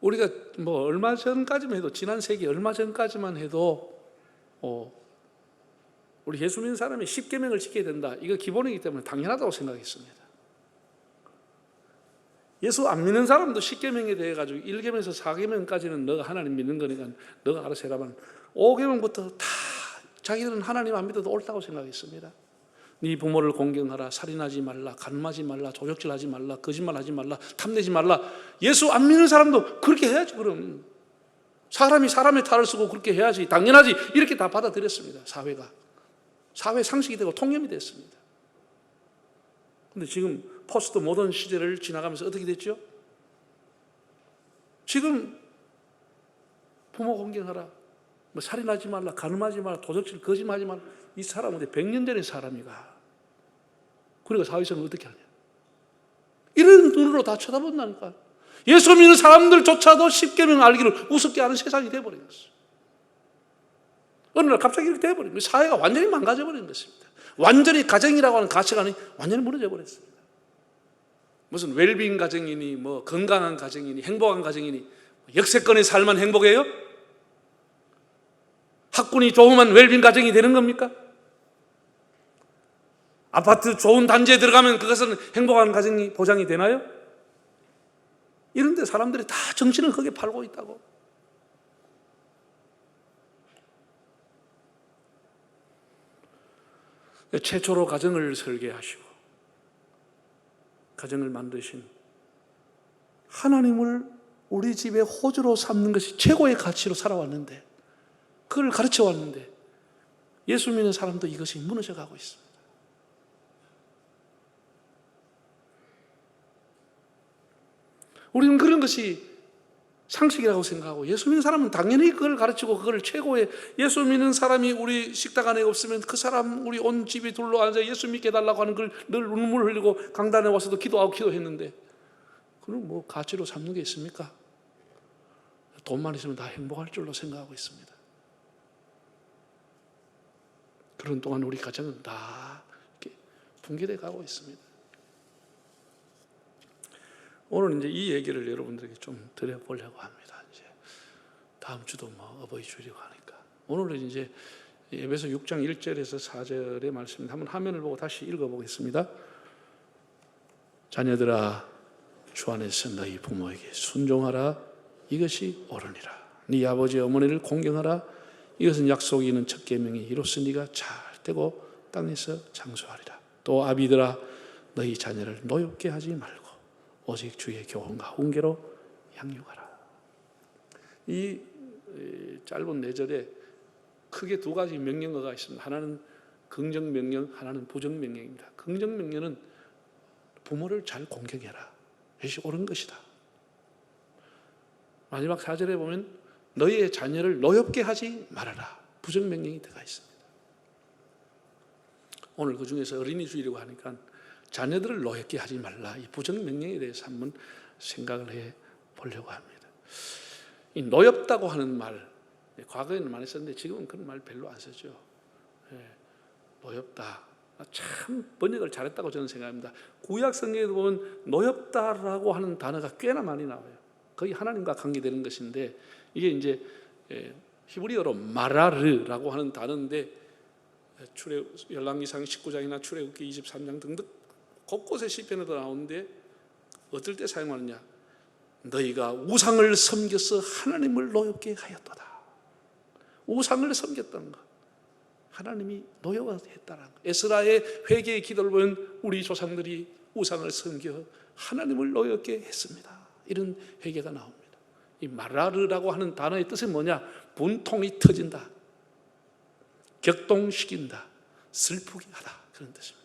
우리가 뭐 얼마 전까지만 해도, 지난 세기 얼마 전까지만 해도 우리 예수 믿는 사람이 10계명을 지켜야 된다, 이거 기본이기 때문에 당연하다고 생각했습니다. 예수 안 믿는 사람도 10계명에 대해 가지고 1계명에서 4계명까지는 너가 하나님 믿는 거니까 너가 알아서 해라만, 5계명부터 다 자기들은 하나님 안 믿어도 옳다고 생각했습니다. 네 부모를 공경하라, 살인하지 말라, 간음하지 말라, 조적질하지 말라, 거짓말하지 말라, 탐내지 말라. 예수 안 믿는 사람도 그렇게 해야지. 그럼 사람이 사람의 탈을 쓰고 그렇게 해야지, 당연하지, 이렇게 다 받아들였습니다. 사회 상식이 되고 통념이 됐습니다. 그런데 지금 포스트 모던 시대를 지나가면서 어떻게 됐죠? 지금 부모 공경하라, 뭐 살인하지 말라, 간음하지 말라, 도적질, 거짓말하지 말라. 이 사람은 100년 전의 사람이가. 그러니까 사회성은 어떻게 하냐? 이런 눈으로 다 쳐다본다니까. 예수 믿는 사람들조차도 10계명 알기를 우습게 하는 세상이 되어버렸어요. 어느 날 갑자기 이렇게 되어버린 거예요. 사회가 완전히 망가져버린 것입니다. 완전히 가정이라고 하는 가치관이 완전히 무너져 버렸습니다. 무슨 웰빙 가정이니, 뭐 건강한 가정이니, 행복한 가정이니, 역세권의 삶만 행복해요? 학군이 좋으면 웰빙 가정이 되는 겁니까? 아파트 좋은 단지에 들어가면 그것은 행복한 가정이 보장이 되나요? 이런데 사람들이 다 정신을 거기에 팔고 있다고. 최초로 가정을 설계하시고 가정을 만드신 하나님을 우리 집의 호주로 삼는 것이 최고의 가치로 살아왔는데, 그걸 가르쳐 왔는데 예수 믿는 사람도 이것이 무너져 가고 있습니다. 우리는 그런 것이 상식이라고 생각하고, 예수 믿는 사람은 당연히 그걸 가르치고 그걸 최고의, 예수 믿는 사람이 우리 식탁 안에 없으면 그 사람 우리 온 집이 둘러앉아 예수 믿게 해달라고 하는 걸 늘 눈물 흘리고 강단에 와서도 기도하고 기도했는데, 그럼 뭐 가치로 삼는 게 있습니까? 돈만 있으면 다 행복할 줄로 생각하고 있습니다. 그런 동안 우리 가정은 다 이렇게 붕괴돼 가고 있습니다. 오늘 이제 이 얘기를 여러분들에게 좀 드려보려고 합니다. 이제 다음 주도 뭐 어버이 주일이고 하니까. 오늘은 이제 에베소 6장 1절에서 4절의 말씀입니다. 한번 화면을 보고 다시 읽어보겠습니다. 자녀들아, 주 안에서 너희 부모에게 순종하라. 이것이 옳으니라. 네 아버지 어머니를 공경하라. 이것은 약속이 있는 첫 계명이 이로써 네가 잘 되고 땅에서 장수하리라. 또 아비들아, 너희 자녀를 노엽게 하지 말고 오직 주의 교훈과 훈계로 양육하라. 이 짧은 4절에 크게 2가지 명령어가 있습니다. 하나는 긍정 명령, 하나는 부정 명령입니다. 긍정 명령은 부모를 잘 공경해라. 이것이 옳은 것이다. 마지막 4절에 보면 너희의 자녀를 노엽게 하지 말아라. 부정 명령이 들어가 있습니다. 오늘 그 중에서 어린이 주일이고 하니까 자녀들을 노엽게 하지 말라, 이 부정 명령에 대해서 한번 생각을 해 보려고 합니다. 이 노엽다고 하는 말, 과거에는 많이 썼는데 지금은 그런 말 별로 안 쓰죠. 노엽다, 참 번역을 잘했다고 저는 생각합니다. 구약 성경에도 보면 노엽다라고 하는 단어가 꽤나 많이 나와요. 거의 하나님과 관계되는 것인데, 이게 이제 히브리어로 마라르라고 하는 단어인데, 열왕기상 19장이나 출애굽기 23장 등등 곳곳에 시편에도 나오는데, 어떨 때 사용하느냐? 너희가 우상을 섬겨서 하나님을 노엽게 하였도다. 우상을 섬겼다는 것, 하나님이 노여워했다는 것. 에스라의 회개의 기도를 보면 우리 조상들이 우상을 섬겨 하나님을 노엽게 했습니다. 이런 회개가 나옵니다. 이 마라르라고 하는 단어의 뜻이 뭐냐? 분통이 터진다, 격동시킨다, 슬프게 하다, 그런 뜻입니다.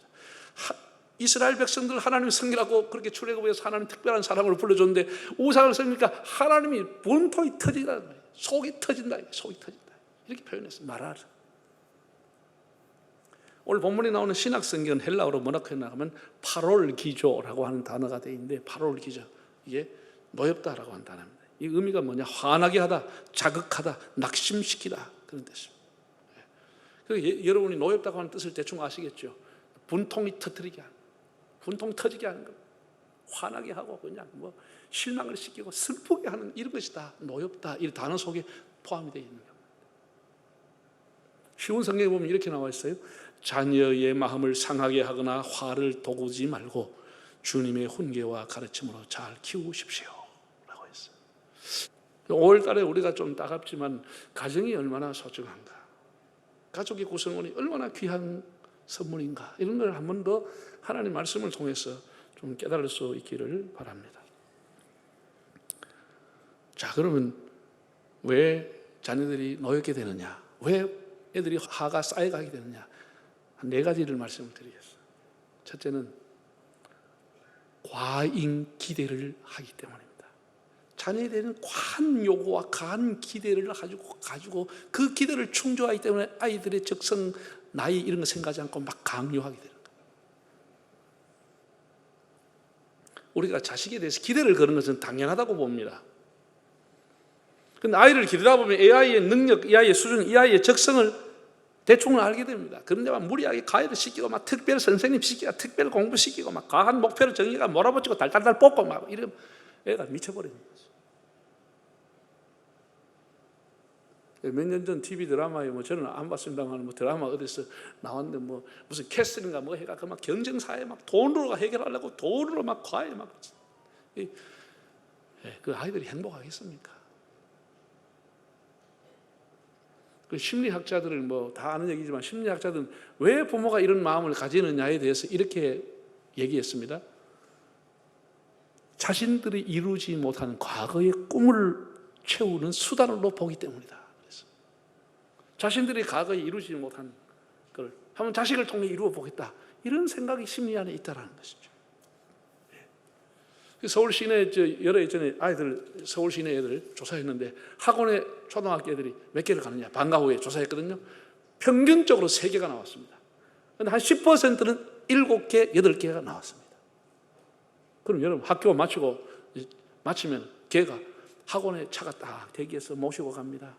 이스라엘 백성들 하나님 섬기라고 그렇게 출애굽해서 하나님 특별한 사람을 불러줬는데 우상을 섬기니까 하나님이 분통이 터지다는 거예요. 속이 터진다, 속이 터진다, 이렇게 표현했어요. 마라르. 오늘 본문에 나오는 신약성경은 헬라어로 뭐라고 해나가면 파롤기조라고 하는 단어가 되어 있는데, 파롤기조, 이게 노엽다라고 하는 단어입니다. 이 의미가 뭐냐? 화나게 하다, 자극하다, 낙심시키다, 그런 뜻입니다. 그래서 여러분이 노엽다고 하는 뜻을 대충 아시겠죠? 분통이 터뜨리게 하는, 분통 터지게 하는 것. 화나게 하고 그냥 뭐 실망을 시키고 슬프게 하는 이런 것이 다 노엽다, 이 단어 속에 포함이 되어 있는 겁니다. 쉬운 성경에 보면 이렇게 나와 있어요. 자녀의 마음을 상하게 하거나 화를 돋구지 말고 주님의 훈계와 가르침으로 잘 키우십시오 라고 했어요. 5월 달에 우리가 좀 따갑지만 가정이 얼마나 소중한가, 가족의 구성원이 얼마나 귀한 선물인가, 이런 걸 한 번 더 하나님 말씀을 통해서 좀 깨달을 수 있기를 바랍니다. 자, 그러면 왜 자녀들이 노엽게 되느냐, 왜 애들이 화가 쌓여가게 되느냐, 한 4가지를 말씀을 드리겠습니다. 첫째는 과잉 기대를 하기 때문입니다. 자녀에 대한 과한 요구와 과한 기대를 가지고 그 기대를 충족하기 때문에 아이들의 적성, 나이 이런 거 생각하지 않고 막 강요하게 되는 거예요. 우리가 자식에 대해서 기대를 거는 것은 당연하다고 봅니다. 근데 아이를 기르다 보면 이 아이의 능력, 이 아이의 수준, 이 아이의 적성을 대충은 알게 됩니다. 그런데 막 무리하게 과외를 시키고 막 특별 선생님 시키고 특별 공부 시키고 막 과한 목표를 정해가 몰아붙이고 달달달 뽑고 막 이러면 애가 미쳐버리는 거죠. 몇 년 전 TV 드라마에 뭐 저는 안 봤습니다만 뭐 드라마 어디서 나왔는데 뭐 무슨 캐슬인가 뭐 해가 막 경쟁사에 막 돈으로 해결하려고 돈으로 막 과외 막 그 아이들이 행복하겠습니까? 그 심리학자들은 뭐 다 아는 얘기지만 심리학자들은 왜 부모가 이런 마음을 가지느냐에 대해서 이렇게 얘기했습니다. 자신들이 이루지 못하는 과거의 꿈을 채우는 수단으로 보기 때문이다. 그래서 자신들이 과거에 이루지 못한 걸 한번 자식을 통해 이루어 보겠다, 이런 생각이 심리 안에 있다는 것이죠. 서울 시내 여러 예전에 아이들, 서울 시내 애들 조사했는데 학원에 초등학교 애들이 몇 개를 가느냐 방과 후에 조사했거든요. 평균적으로 3개가 나왔습니다. 그런데 한 10%는 7개, 8개가 나왔습니다. 그럼 여러분 학교 마치면 걔가 학원에 차가 딱 대기해서 모시고 갑니다.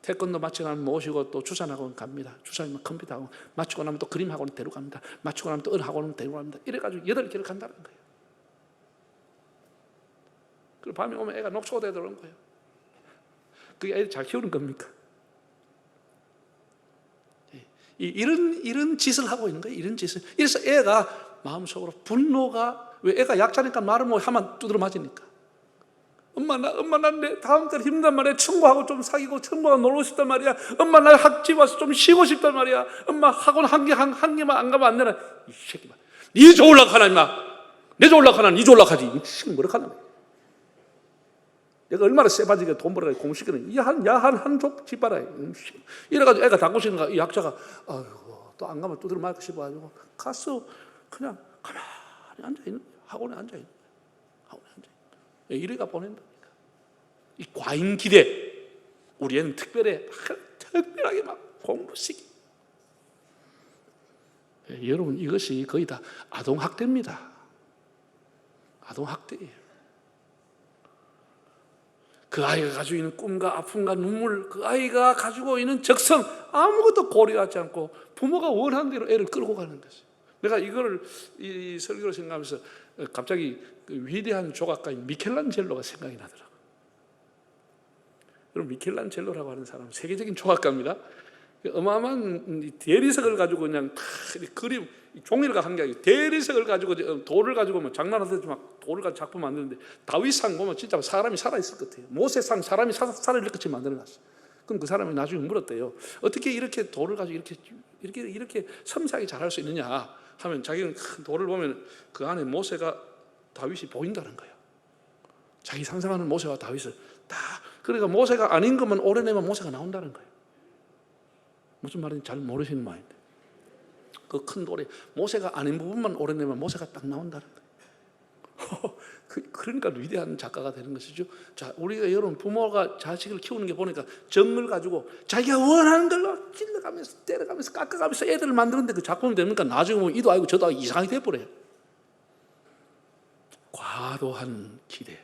태권도 마치고 나면 모시고 또 주산학원 갑니다. 주산이면 컴퓨터 학원, 마치고 나면 또 그림 학원 데려갑니다. 마치고 나면 또 어느 학원 데려갑니다. 이래가지고 8개를 간다는 거예요. 그리고 밤에 오면 애가 녹초가 되더라는 거예요. 그게 애들 잘 키우는 겁니까? 이런 짓을 하고 있는 거예요. 이런 짓을. 그래서 애가 마음속으로 분노가, 왜 애가 약자니까 말을 뭐 하면 두드려 맞으니까. 엄마 난 내 다음 달 힘든단 말이야. 친구하고 좀 사귀고 친구하고 놀고 싶단 말이야. 엄마 나 학집 와서 좀 쉬고 싶단 말이야. 엄마 학원 한 개만 안 가면 안 되나? 이 새끼 봐. 니 좋으려고 하나 임마. 내 좋으려고 하나 니 좋으려고 하지. 지금 뭐라 하나. 내가 얼마나 쎄바지게 돈 벌어가지고 공시키는 한쪽 집바라. 이래가지고 애가 당고 싶은가, 이 약자가 아이고 또 안 가면 두드려 맞고 싶어가지고 가서 그냥 가만히 앉아있는 거예요. 학원에 앉아있는 거예요. 학원에 앉아있는. 이래가 보낸다니까. 이 과잉 기대. 우리 애는 특별하게 막 공부시키. 여러분 이것이 거의 다 아동학대입니다. 아동학대예요. 그 아이가 가지고 있는 꿈과 아픔과 눈물, 그 아이가 가지고 있는 적성, 아무것도 고려하지 않고 부모가 원하는 대로 애를 끌고 가는 것이에요. 내가 이거를 이 설교를 생각하면서 갑자기 그 위대한 조각가인 미켈란젤로가 생각이 나더라고요. 여러분 미켈란젤로라고 하는 사람은 세계적인 조각가입니다. 어마어마한 대리석을 가지고 그냥 그림, 종이를 한 게 아니고 대리석을 가지고 돌을 가지고 뭐 장난하듯이 막 돌을 가지고 작품 만드는데 다윗상 보면 진짜 사람이 살아있을 것 같아요. 모세상 사람이 살아있을 것처럼 만들어놨어요. 그럼 그 사람이 나중에 물었대요. 어떻게 이렇게 돌을 가지고 이렇게 섬세하게 잘할 수 있느냐 하면 자기는 큰 돌을 보면 그 안에 모세가 다윗이 보인다는 거예요. 자기 상상하는 모세와 다윗을 다, 그러니까 모세가 아닌 것만 오려내면 모세가 나온다는 거예요. 무슨 말인지 잘 모르시는 말인데 그 큰 돌에 모세가 아닌 부분만 오려내면 모세가 딱 나온다는 거예요. 그러니까 위대한 작가가 되는 것이죠. 자, 우리가 여러분 부모가 자식을 키우는 게 보니까 정을 가지고 자기가 원하는 걸로 찔러가면서 때려가면서 깎아가면서 애들을 만드는데 그 작품이 됩니까? 나중에 보면 이도 아니고 저도 아니고 이상하게 돼버려요. 과도한 기대.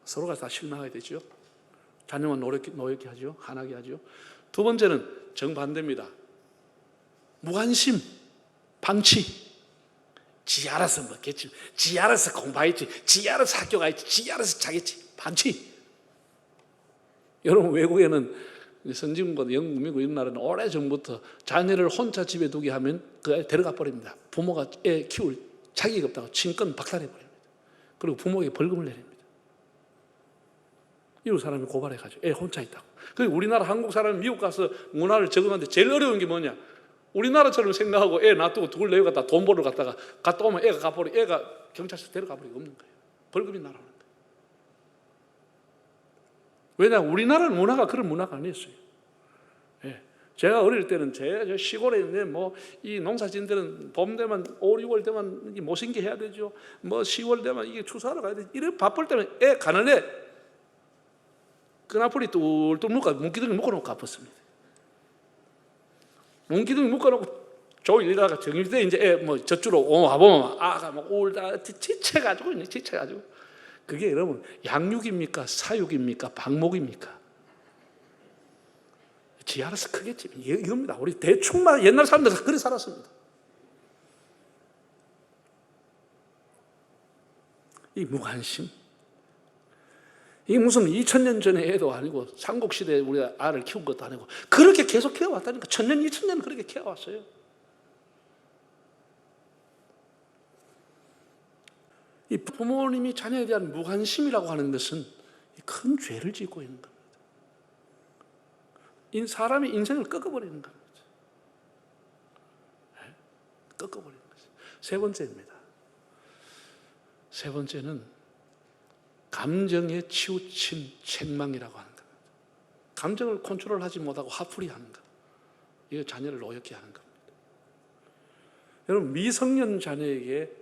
서로가 다 실망하게 되죠. 자녀만 노엽게 하죠. 화나게 하죠. 두 번째는 정반대입니다. 무관심, 방치. 지 알아서 먹겠지, 지 알아서 공부하겠지, 지 알아서 학교 가겠지, 지 알아서 자겠지. 반치. 여러분, 외국에는 선진국보다 영국, 미국 이런 나라는 오래전부터 자녀를 혼자 집에 두게 하면 그 애 데려가 버립니다. 부모가 애 키울 자격이 없다고 친권 박살내 버립니다. 그리고 부모에게 벌금을 내립니다. 이웃 사람이 고발해가지고 애 혼자 있다고. 그리고 우리나라 한국 사람이 미국 가서 문화를 적응하는데 제일 어려운 게 뭐냐? 우리나라처럼 생각하고 애 놔두고 둘 내려갔다 돈 벌러 갔다가 갔다 오면 애가 가버리고 애가 경찰서 데려가 버리고 없는 거예요. 벌금이 날아오는 거예요. 왜냐하면 우리나라는 문화가 그런 문화가 아니었어요. 예. 제가 어릴 때는 제 시골에 있는 이 농사진들은 봄 되면 5, 6월 되면 모신기 해야 되죠. 10월 되면 이게 추수하러 가야 되죠. 이런 바쁠 때면 애 가는 애 끈앞풀이 뚫뚫 묶어 문기둥이 묶어놓고 갚았습니다. 문기둥이 묶어놓고 조일다가 정일때 이제 애 저쪽으로 와보면 아가 막 울다 지쳐가지고 지쳐가지고 그게 여러분 양육입니까 사육입니까 방목입니까? 지 알아서 크겠지 이겁니다. 우리 대충만 옛날 사람들 다 그래 살았습니다. 이 무관심, 이게 무슨 2000년 전의 애도 아니고 삼국시대에 우리가 아를 키운 것도 아니고 그렇게 계속 키워왔다니까. 1000년, 2000년 그렇게 키워왔어요. 이 부모님이 자녀에 대한 무관심이라고 하는 것은 큰 죄를 짓고 있는 겁니다. 사람의 인생을 꺾어버리는 겁니다. 꺾어버리는 것이죠. 세 번째입니다. 세 번째는 감정에 치우친 책망이라고 하는 겁니다. 감정을 컨트롤하지 못하고 화풀이하는 것. 이거 자녀를 노엽게 하는 겁니다. 여러분, 미성년 자녀에게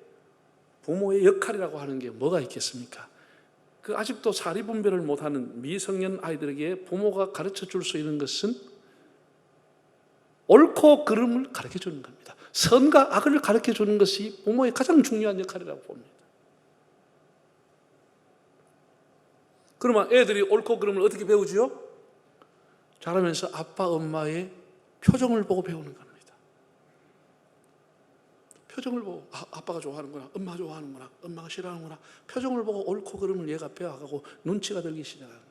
부모의 역할이라고 하는 게 뭐가 있겠습니까? 그 아직도 사리분별을 못하는 미성년 아이들에게 부모가 가르쳐 줄 수 있는 것은 옳고 그름을 가르쳐 주는 겁니다. 선과 악을 가르쳐 주는 것이 부모의 가장 중요한 역할이라고 봅니다. 그러면 애들이 옳고 그름을 어떻게 배우지요? 자라면서 아빠, 엄마의 표정을 보고 배우는 겁니다. 표정을 보고 아빠가 좋아하는구나, 엄마가 좋아하는구나, 엄마가 싫어하는구나. 표정을 보고 옳고 그름을 얘가 배워가고 눈치가 들기 시작합니다.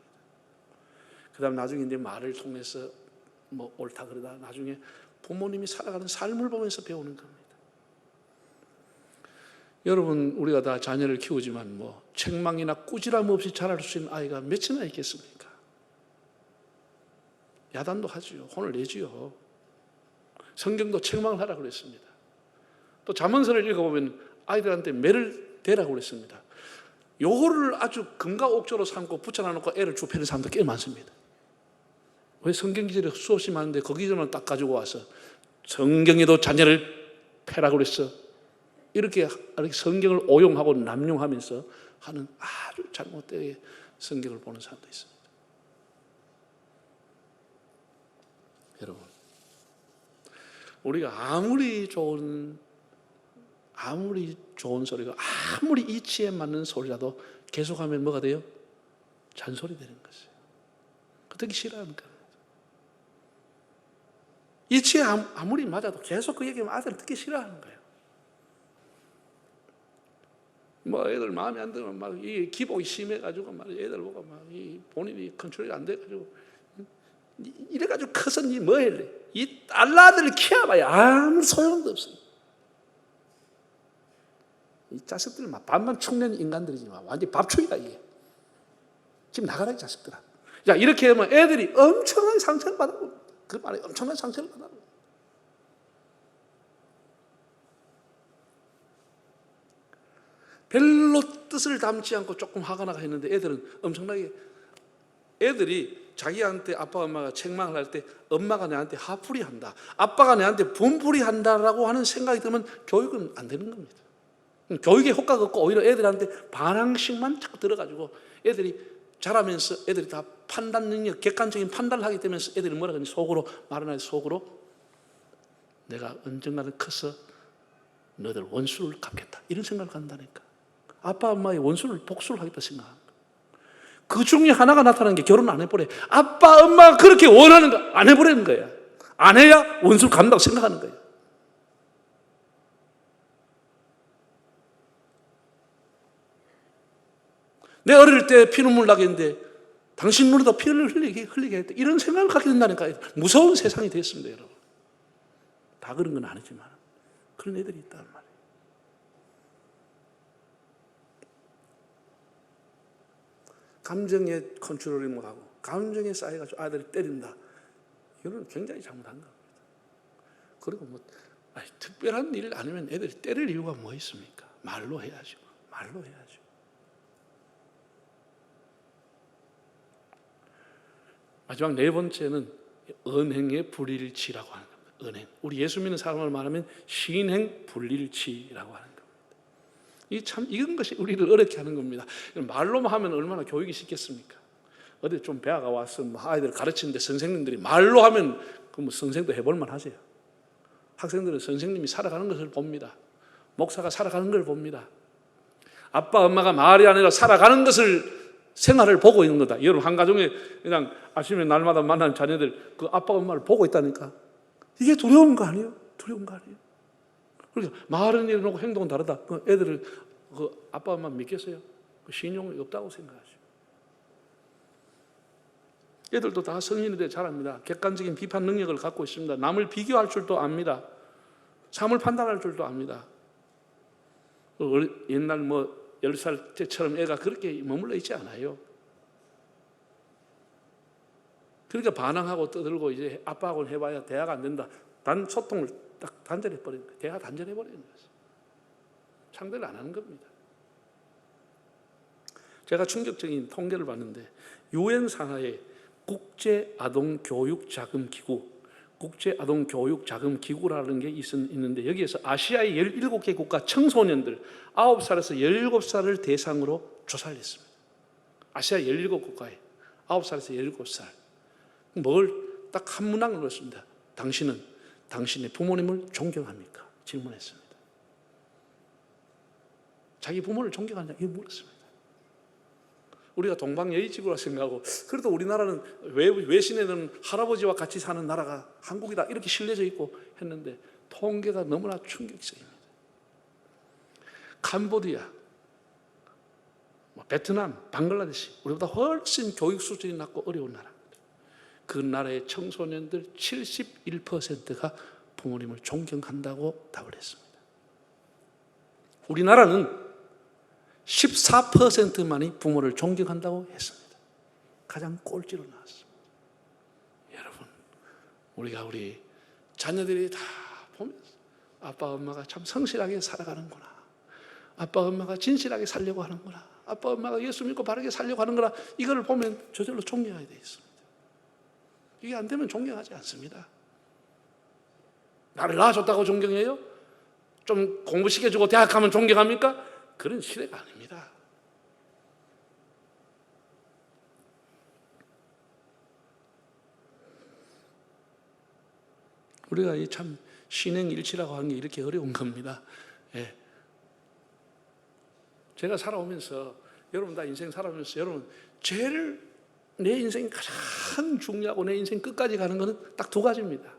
그 다음 나중에 이제 말을 통해서 옳다 그러다 나중에 부모님이 살아가는 삶을 보면서 배우는 겁니다. 여러분, 우리가 다 자녀를 키우지만 책망이나 꾸지람 없이 자랄 수 있는 아이가 몇이나 있겠습니까? 야단도 하지요. 혼을 내지요. 성경도 책망을 하라고 그랬습니다. 또 잠언서를 읽어보면 아이들한테 매를 대라고 그랬습니다. 요거를 아주 금과 옥조로 삼고 붙여놔놓고 애를 좁히는 사람도 꽤 많습니다. 왜? 성경 기절에 수없이 많은데 거기서만 딱 가지고 와서 성경에도 자녀를 패라고 그랬어. 이렇게 성경을 오용하고 남용하면서 하는 아주 잘못된 성경을 보는 사람도 있습니다. 여러분, 우리가 아무리 좋은 소리가 아무리 이치에 맞는 소리라도 계속하면 뭐가 돼요? 잔소리 되는 것이에요. 듣기 싫어하는 거예요. 이치에 아무리 맞아도 계속 그 얘기하면 아들은 듣기 싫어하는 거예요. 애들 마음에 안 들면 막 이 기복이 심해가지고 막 애들 보고 막 이 본인이 컨트롤이 안 돼가지고 이래가지고 커서 니 뭐 할래? 이 딸아들을 키워봐야 아무 소용도 없어요. 이 자식들 막 밥만 축낸 인간들이지만 완전 밥축이다 이게. 지금 나가라 이 자식들아. 자, 이렇게 하면 애들이 엄청난 상처를 받아요. 그 말에 엄청난 상처를 받아요. 별로 뜻을 담지 않고 조금 화가 나가 했는데 애들은 엄청나게, 애들이 자기한테 아빠 엄마가 책망을 할 때 엄마가 내한테 화풀이 한다, 아빠가 내한테 분풀이 한다라고 하는 생각이 들면 교육은 안 되는 겁니다. 교육에 효과가 없고 오히려 애들한테 반항식만 자꾸 들어가지고 애들이 자라면서 애들이 다 판단 능력, 객관적인 판단을 하게 되면서 애들이 뭐라 그러니 속으로 말은 하지 속으로 내가 언젠가는 커서 너들 원수를 갚겠다 이런 생각을 한다니까. 아빠 엄마의 원수를 복수를 하겠다 생각합니다. 그 중에 하나가 나타나는 게 결혼 안 해버려. 아빠 엄마가 그렇게 원하는 거 안 해버리는 거야. 안 해야 원수를 갚는다고 생각하는 거예요. 내 어릴 때 피눈물 나게 했는데 당신 눈에도 피를 흘리게 했다. 이런 생각을 갖게 된다니까. 무서운 세상이 됐습니다, 여러분. 다 그런 건 아니지만 그런 애들이 있단 말이에요. 감정에 컨트롤을 못하고 감정에 쌓여가지고 아이들을 때린다. 이건 굉장히 잘못한 겁니다. 그리고 특별한 일 아니면 애들이 때릴 이유가 뭐 있습니까? 말로 해야죠. 말로 해야죠. 마지막 네 번째는 언행의 불일치라고 하는 겁니다. 언행. 우리 예수 믿는 사람을 말하면 신행 불일치라고 하는 겁니다. 이런 것이 우리를 어렵게 하는 겁니다. 말로만 하면 얼마나 교육이 쉽겠습니까? 어디 좀 배아가 와서 아이들 가르치는데 선생님들이 말로 하면 선생도 해볼만 하세요. 학생들은 선생님이 살아가는 것을 봅니다. 목사가 살아가는 걸 봅니다. 아빠 엄마가 말이 아니라 살아가는 것을 생활을 보고 있는 거다. 여러분 한 가정에 그냥 아침에 날마다 만나는 자녀들 그 아빠 엄마를 보고 있다니까. 이게 두려운 거 아니에요? 두려운 거 아니에요? 그러니까 말은 이러고 행동은 다르다. 애들을 아빠 엄마 믿겠어요? 신용이 없다고 생각하죠. 애들도 다 성인이 돼 잘합니다. 객관적인 비판 능력을 갖고 있습니다. 남을 비교할 줄도 압니다. 삶을 판단할 줄도 압니다. 옛날 10살 때처럼 애가 그렇게 머물러 있지 않아요. 그러니까 반항하고 떠들고 이제 아빠하고는 해봐야 대화가 안 된다. 소통을 딱 단절해버리는 거예요. 대화 단절해버리는 거죠. 상대를 안 하는 겁니다. 제가 충격적인 통계를 봤는데 유엔 산하에 국제아동교육자금기구, 국제아동교육자금기구라는 게 있는데 여기에서 아시아의 17개 국가 청소년들 9살에서 17살을 대상으로 조사를 했습니다. 아시아 17국가에 9살에서 17살. 뭘 딱 한 문항을 넣었습니다. 당신은 당신의 부모님을 존경합니까? 질문했습니다. 자기 부모를 존경하냐? 이거 물었습니다. 우리가 동방예의지구라 생각하고 그래도 우리나라는 외신에는 할아버지와 같이 사는 나라가 한국이다 이렇게 실려져 있고 했는데 통계가 너무나 충격적입니다. 캄보디아, 베트남, 방글라데시 우리보다 훨씬 교육 수준이 낮고 어려운 나라입니다. 그 나라의 청소년들 71%가 부모님을 존경한다고 답을 했습니다. 우리나라는 14%만이 부모를 존경한다고 했습니다. 가장 꼴찌로 나왔습니다. 여러분, 우리 자녀들이 다 보면서 아빠 엄마가 참 성실하게 살아가는구나. 아빠 엄마가 진실하게 살려고 하는구나. 아빠 엄마가 예수 믿고 바르게 살려고 하는구나. 이걸 보면 저절로 존경하게 되어 있습니다. 이게 안 되면 존경하지 않습니다. 나를 낳아줬다고 존경해요? 좀 공부시켜주고 대학 가면 존경합니까? 그런 시대가 아닙니다. 우리가 참 신행일치라고 하는 게 이렇게 어려운 겁니다. 예. 제가 살아오면서 여러분 다 인생 살아오면서 여러분 제일 내 인생이 가장 중요하고 내 인생 끝까지 가는 것은 딱 두 가지입니다.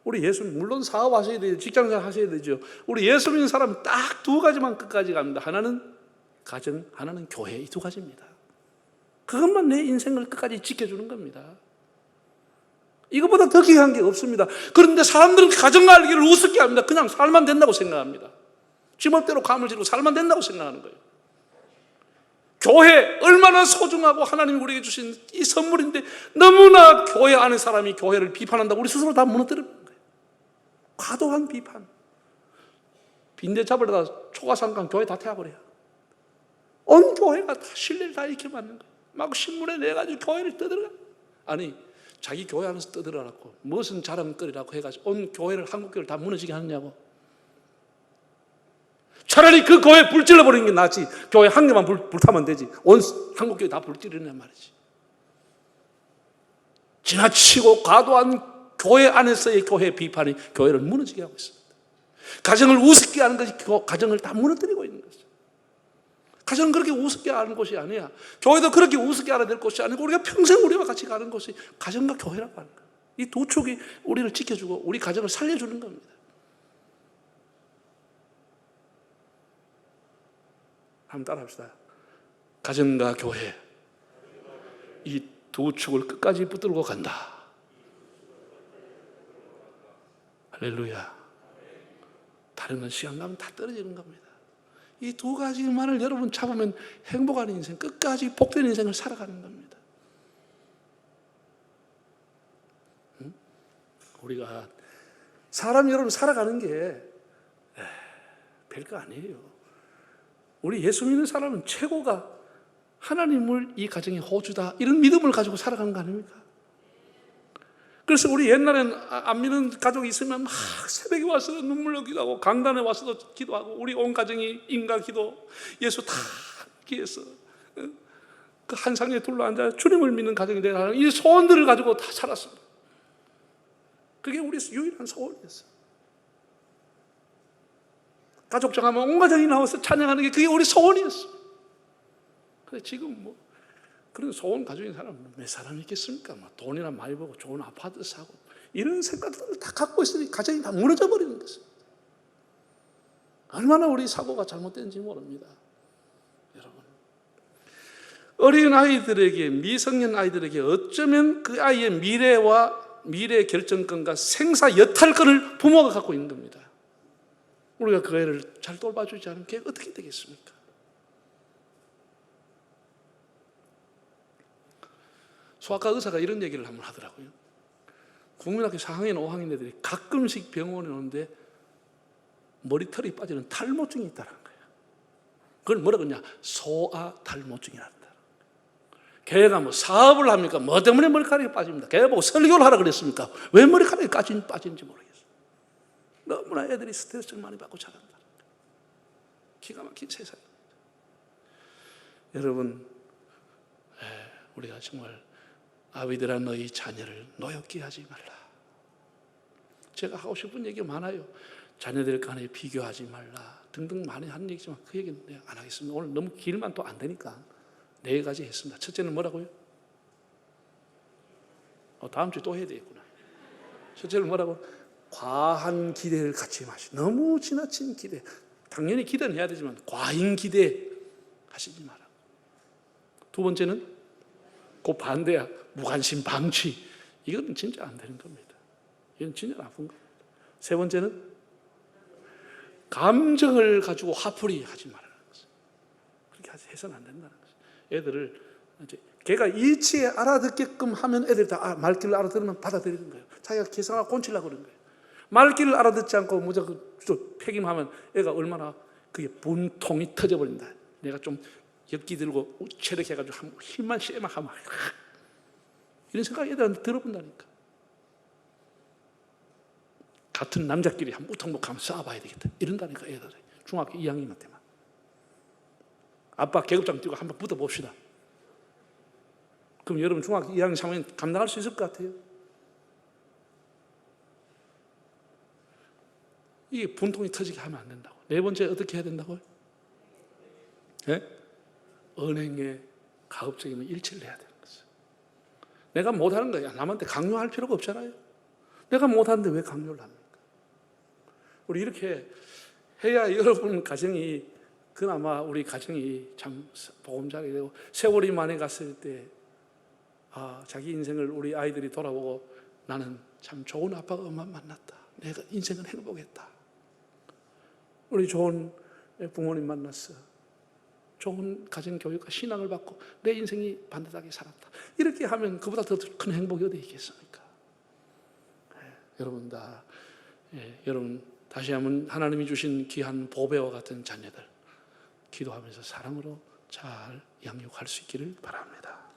우리 예수 물론 사업하셔야 되죠. 직장생활 하셔야 되죠. 우리 예수 믿는 사람은 딱 두 가지만 끝까지 갑니다. 하나는 가정, 하나는 교회. 이 두 가지입니다. 그것만 내 인생을 끝까지 지켜주는 겁니다. 이것보다 더 귀한 게 없습니다. 그런데 사람들은 가정과 알기를 우습게 합니다. 그냥 살만 된다고 생각합니다. 지멋대로 감을 지르고 살만 된다고 생각하는 거예요. 교회 얼마나 소중하고 하나님이 우리에게 주신 이 선물인데 너무나 교회 안에 사람이 교회를 비판한다고 우리 스스로 다 무너뜨리는 거예요. 과도한 비판. 빈대 잡으려다 초가삼간 교회 다 태워버려요. 온 교회가 다 신뢰를 다 잃게 만든 거예요. 막 신문에 내가지고 교회를 떠들어. 아니 자기 교회 안에서 떠들어라고 무슨 자랑거리라고 해가지고 온 교회를 한국교회를 다 무너지게 하느냐고. 차라리 그 교회 불 질러버리는 게 낫지. 교회 한 개만 불타면 되지. 온 한국교회 다 불지르는 말이지. 지나치고 과도한 교회 안에서의 교회 비판이 교회를 무너지게 하고 있습니다. 가정을 우습게 하는 것이 가정을 다 무너뜨리고 있는 것이죠. 가정은 그렇게 우습게 하는 곳이 아니야. 교회도 그렇게 우습게 알아야 될 곳이 아니고 우리가 평생 우리와 같이 가는 곳이 가정과 교회라고 하는 거예요. 이 두 축이 우리를 지켜주고 우리 가정을 살려주는 겁니다. 한번 따라합시다. 가정과 교회 이 두 축을 끝까지 붙들고 간다. 할렐루야. 다른 건 시간 가면 다 떨어지는 겁니다. 이 두 가지만을 여러분 잡으면 행복한 인생, 끝까지 복된 인생을 살아가는 겁니다. 우리가 사람 여러분 살아가는 게 별거 아니에요. 우리 예수 믿는 사람은 최고가 하나님을 이 가정의 호주다, 이런 믿음을 가지고 살아가는 거 아닙니까? 그래서 우리 옛날엔 안 믿는 가족이 있으면 막 새벽에 와서 눈물로 기도하고 강단에 와서도 기도하고 우리 온 가정이 인가 기도 예수 다 기해서 그 한 상에 둘러앉아 주님을 믿는 가정이 되라, 이 소원들을 가지고 다 살았습니다. 그게 우리 유일한 소원이었어요. 가족 정하면 온 가정이 나와서 찬양하는 게 그게 우리 소원이었어요. 근데 지금 뭐 그런 소원 가지고 있는 사람은 몇 사람 있겠습니까? 뭐 돈이나 많이 벌고 좋은 아파트 사고 이런 생각들을 다 갖고 있으니 가정이 다 무너져 버리는 것입니다. 얼마나 우리 사고가 잘못된지 모릅니다. 여러분, 어린 아이들에게, 미성년 아이들에게 어쩌면 그 아이의 미래 결정권과 생사 여탈권을 부모가 갖고 있는 겁니다. 우리가 그 애를 잘 돌봐주지 않으면 그게 어떻게 되겠습니까? 소아과 의사가 이런 얘기를 한번 하더라고요. 국민학교 4학년, 5학년 애들이 가끔씩 병원에 오는데 머리털이 빠지는 탈모증이 있다는 거예요. 그걸 뭐라 그러냐? 소아 탈모증이라는 거예요. 걔가 뭐 사업을 합니까? 뭐 때문에 머리카락이 빠집니다. 걔 보고 설교를 하라 그랬습니까? 왜 머리카락이 빠진지 모르겠어요. 너무나 애들이 스트레스를 많이 받고 자란다. 기가 막힌 세상입니다. 여러분, 우리가 정말 아비들아 너희 자녀를 노엽게 하지 말라. 제가 하고 싶은 얘기가 많아요. 자녀들 간에 비교하지 말라 등등 많이 하는 얘기지만 그 얘기는 내가 안 하겠습니다. 오늘 너무 길면 또 안 되니까 4가지 했습니다. 첫째는 뭐라고요? 다음 주에 또 해야 되겠구나. 첫째는 뭐라고? 과한 기대를 갖지 마시. 너무 지나친 기대. 당연히 기대는 해야 되지만 과잉 기대 하시지 마라. 두 번째는 그 반대야. 무관심 방치. 이건 진짜 안 되는 겁니다. 이건 진짜 나쁜 겁니다. 세 번째는 감정을 가지고 화풀이 하지 말라는 거죠. 그렇게 해서는 안 된다는 거죠. 애들을 걔가 이치에 알아듣게끔 하면 애들이 다 말귀를 알아들으면 받아들이는 거예요. 자기가 계산하고 꼰치려고 그러는 거예요. 말귀를 알아듣지 않고 무조건 폐기하면 애가 얼마나 그게 분통이 터져버린다. 내가 좀 엽기 들고 체력해가지고 힘만 쎄막 하면 이런 생각이 애들한테 들어본다니까. 같은 남자끼리 한 무턱무턱 한번 싸워봐야 되겠다 이런다니까. 애들이 중학교 2학년 때만 아빠 계급장 뛰고 한번 붙어봅시다. 그럼 여러분 중학교 2학년 3학년 감당할 수 있을 것 같아요? 이게 분통이 터지게 하면 안 된다고. 네 번째 어떻게 해야 된다고요? 네? 은행에 가급적이면 일치를 해야 되는 거죠. 내가 못하는 거야. 남한테 강요할 필요가 없잖아요. 내가 못하는데 왜 강요를 합니까? 우리 이렇게 해야 여러분 가정이, 그나마 우리 가정이 참 보금자리 되고, 세월이 많이 갔을 때 자기 인생을 우리 아이들이 돌아보고 나는 참 좋은 아빠가 엄마 만났다. 내가 인생은 행복했다. 우리 좋은 부모님 만났어. 좋은 가정교육과 신앙을 받고 내 인생이 반듯하게 살았다. 이렇게 하면 그보다 더 큰 행복이 어디 있겠습니까? 여러분 여러분 다시 한번 하나님이 주신 귀한 보배와 같은 자녀들 기도하면서 사랑으로 잘 양육할 수 있기를 바랍니다.